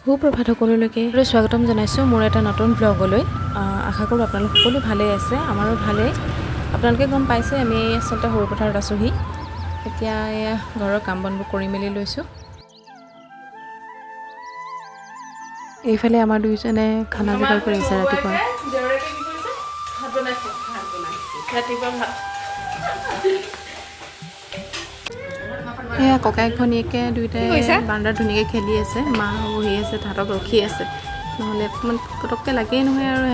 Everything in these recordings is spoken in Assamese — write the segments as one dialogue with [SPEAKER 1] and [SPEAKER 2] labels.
[SPEAKER 1] সুপ্ৰভাত সকলোলৈকে স্বাগতম জনাইছোঁ মোৰ এটা নতুন ব্লগলৈ। আশা কৰোঁ আপোনালোক সকলো ভালেই আছে, আমাৰো ভালেই। আপোনালোকে গম পাইছে আমি আচলতে সৰু পথাৰত আছোঁহি। এতিয়া এয়া ঘৰৰ কাম বনবোৰ কৰি মেলি লৈছোঁ। এইফালে আমাৰ দুয়োজনে খানা যোগাৰ কৰি আছে ৰাতিপুৱা। এয়া ককায়েক ভনীয়েকে দুয়োটাই বাৰান্দাত ধুনীয়াকৈ খেলি আছে। মা বহি আছে, তাহাঁতক ৰখি আছে, নহ'লে অকণমান পটককৈ লাগেই নহয়। আৰু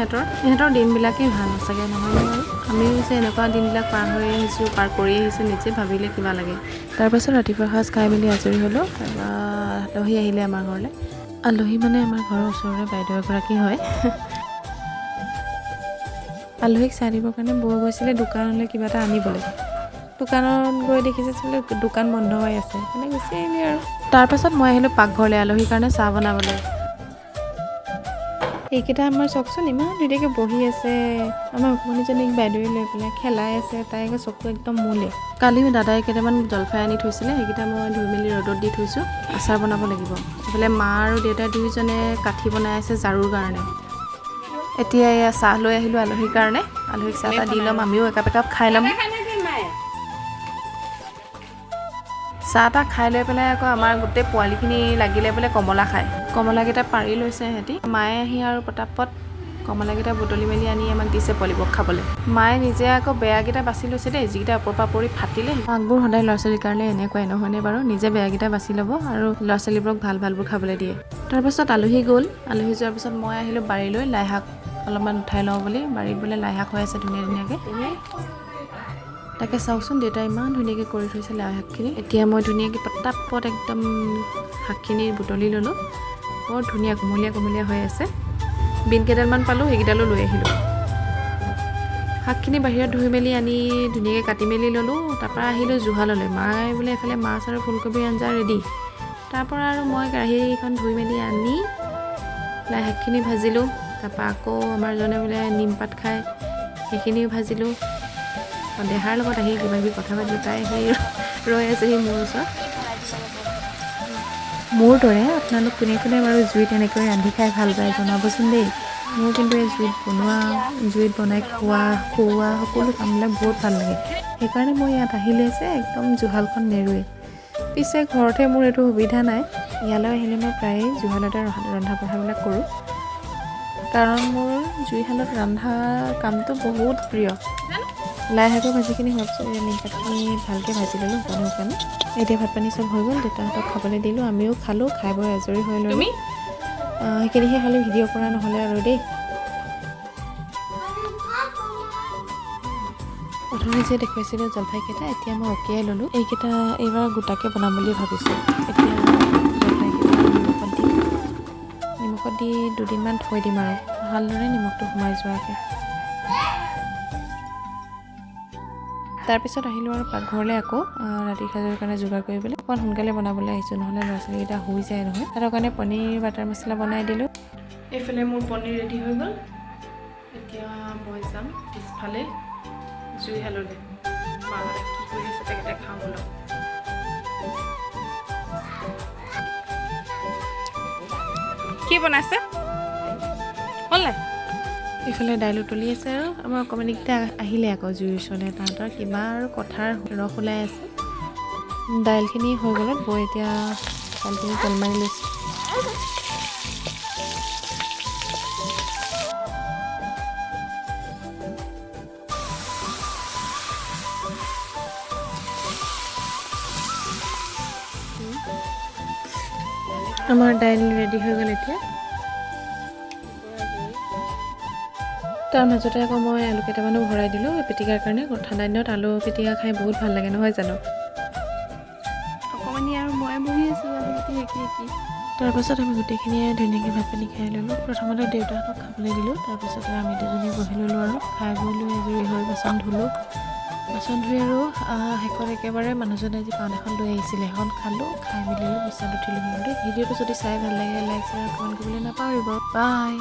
[SPEAKER 1] ইহঁতৰ দিনবিলাকেই ভাল সঁচাকৈ নহয় আৰু আমিও যে এনেকুৱা দিনবিলাক পাৰ কৰি আহিছোঁ নিজে ভাবিলে কিবা লাগে। তাৰপাছত ৰাতিপুৱা সাজ খাই মেলি আজৰি হ'লোঁ। আলহী আহিলে আমাৰ ঘৰলৈ। আলহী মানে আমাৰ ঘৰৰ ওচৰৰে বাইদেউ এগৰাকী হয়। আলহীক চাহ দিবৰ কাৰণে বৌ গৈছিলে দোকানলৈ কিবা এটা আনিবলৈ। দোকানত গৈ দেখিছে বোলে দোকান বন্ধ হৈ আছে, মানে গুচি আহিলে আৰু। তাৰপাছত মই আহিলোঁ পাকঘৰলৈ আলহীৰ কাৰণে চাহ বনাবলৈ। এইকেইটা আমাৰ চাওকচোন ইমান ধুনীয়াকৈ বহি আছে। আমাৰ অকণমানিজনীক বাইদেৱে লৈ পেলাই খেলাই আছে, তাই চকু একদম মোলে। কালি দাদাই কেইটামান জলফাই আনি থৈছিলে, সেইকেইটা মই ধুই মেলি ৰ'দত দি থৈছোঁ, আচাৰ বনাব লাগিব। এইফালে মা আৰু দেউতাই দুয়োজনে কাঠি বনাই আছে ঝাৰুৰ কাৰণে। এতিয়া এয়া চাহ লৈ আহিলোঁ আলহীৰ কাৰণে। আলহীক চাহ এটা দি ল'ম, আমিও একাপ খাই ল'ম। চাহ তাহ খাই লৈ পেলাই আকৌ আমাৰ গোটেই পোৱালিখিনি লাগিলে বোলে কমলা খায়। কমলাকেইটা পাৰি লৈছে সিহঁতি। মায়ে আহি আৰু পটাপট কমলাকেইটা বুটলি মেলি আনি আমাক দিছে পোৱালিবোৰক খাবলৈ। মায়ে নিজে আকৌ বেয়াকেইটা বাছি লৈছে দেই, যিকেইটা ওপৰৰ পৰা পৰি ফাটিলে। মাকবোৰ সদায় ল'ৰা ছোৱালীৰ কাৰণে এনেকুৱাই নহয়নে বাৰু, নিজে বেয়াকেইটা বাছি ল'ব আৰু ল'ৰা ছোৱালীবোৰক ভালবোৰ খাবলৈ দিয়ে। তাৰপাছত আলহী গ'ল। আলহী যোৱাৰ পিছত মই আহিলোঁ বাৰীলৈ লাই শাক অলপমান উঠাই লওঁ বুলি। বাৰীত বোলে লাই শাক হৈ আছে ধুনীয়াকৈ। তাকে চাওকচোন দেউতাই ইমান ধুনীয়াকৈ কৰি থৈছে লাই শাকখিনি। এতিয়া মই ধুনীয়াকৈ পটাপট একদম শাকখিনি বুটলি ল'লোঁ। বৰ ধুনীয়া কুমলীয়া হৈ আছে। বিন কেইডালমান পালোঁ, সেইকেইডালো লৈ আহিলোঁ। শাকখিনি বাহিৰত ধুই মেলি আনি ধুনীয়াকৈ কাটি মেলি ল'লোঁ। তাৰপৰা আহিলোঁ জুহাললৈ। মায়ে বোলে এইফালে মাছ আৰু ফুলকবিৰ আঞ্জা ৰেডি। তাৰপৰা আৰু মই কেৰাহীখন ধুই মেলি আনি লাই শাকখিনি ভাজিলোঁ। তাৰপৰা আকৌ আমাৰজনে বোলে নিমপাত খায়, সেইখিনিও ভাজিলোঁ। দেহাৰ লগত আহি কিবা কিবি কথা পাতি তাই সেই ৰৈ আছেহি মোৰ ওচৰত। মোৰ দৰে আপোনালোক কোনে কোনে বাৰু জুইত এনেকৈ ৰান্ধি খাই ভাল পায় জনাবচোন দেই। মোৰ কিন্তু এই জুইত বনাই খুওৱা সকলো কামবিলাক বহুত ভাল লাগে। সেইকাৰণে মই ইয়াত আহিলে যে একদম জুহালখন নেৰোৱে। পিছে ঘৰতে মোৰ এইটো সুবিধা নাই। ইয়ালৈ আহিলে মই প্ৰায়ে জুহালতে ৰন্ধা বঢ়াবিলাক কৰোঁ, কাৰণ মোৰ জুইশালত ৰন্ধা কামটো বহুত প্ৰিয়। লাই শাকৰ ভাজিখিনি হোৱাৰ পিছত নিমপাতখিনি ভালকৈ ভাজি ল'লোঁ শুকানে। এতিয়া ভাত পানী চব হৈ গ'ল, দেউতাহঁতক খাবলৈ দিলোঁ, আমিও খালোঁ। খাই বৈ আজৰি হৈ ল'লোঁ। সেইখিনিহে খালি ভিডিঅ' কৰা নহ'লে আৰু দেই। প্ৰথমে যে দেখুৱাইছিলোঁ জলফাইকেইটা, এতিয়া মই অকিয়াই ল'লোঁ। এইকেইটা এইবাৰ গোটাকৈ বনাম বুলি ভাবিছোঁ। এতিয়া জলফাইকেইটা নিমখত দি দুদিনমান থৈ দিম আৰু ভালদৰে নিমখটো সোমাই যোৱাকৈ। তাৰপিছত আহিলোঁ আৰু পাকঘৰলৈ আকৌ ৰাতিৰ সাজৰ কাৰণে যোগাৰ কৰিবলৈ। অকণমান সোনকালে বনাবলৈ আহিছোঁ, নহ'লে ল'ৰা ছোৱালীকেইটা শুই যায় নহয়। তাৰ কাৰণে পনীৰ বাটাৰ মছলা বনাই দিলোঁ। এইফালে মোৰ পনীৰ ৰেডি হৈ গ'ল। এতিয়া মই যাম পিছফালে জুইশাললৈ। মাহঁতে কি কৰি আছে তেখেতে খাওঁ বলক। কি বনাইছে হ'ল নাই? এইফালে দাইল উতলি আছে আৰু আমাৰ অকণমানিকেইটা আহিলে আকৌ জুইৰ ওচৰলৈ। তাহাঁতৰ কিবা আৰু কথাৰ ৰস ওলাই আছে। দাইলখিনি হৈ গ'লত বৈ এতিয়া দাইলখিনি তেল মাৰি লৈছোঁ। আমাৰ দাইল ৰেডি হৈ গ'ল এতিয়া। তাৰ মাজতে আকৌ মই আলু কেইটামানো ভৰাই দিলোঁ পিটিকাৰ কাৰণে। ঠাণ্ডা দিনত আলু পিটিকা খাই বহুত ভাল লাগে নহয় জানো। অকণমানি আৰু মই বহি আছোঁ আলু পিটিকি। তাৰপাছত আমি গোটেইখিনিয়ে ধুনীয়াকৈ ভাত পানী খাই ল'লোঁ। প্ৰথমতে দেউতাহঁতক খাবলৈ দিলোঁ, তাৰপিছতে আমি দুজনী বহি ল'লোঁ আৰু খাই বৈ লৈ আজৰি হৈ বাচন ধুলোঁ। বাচন ধুই আৰু শেষত একেবাৰে মানুহজনে আজি পাণ এখন লৈ আহিছিলে, সেইখন খালোঁ। খাই মেলি বিচনাত উঠিলোঁ। ভিডিঅ'টো যদি চাই ভাল লাগে লাইক শ্বেয়াৰ কমেণ্ট কৰিবলৈ নাপাহৰিব। বাই।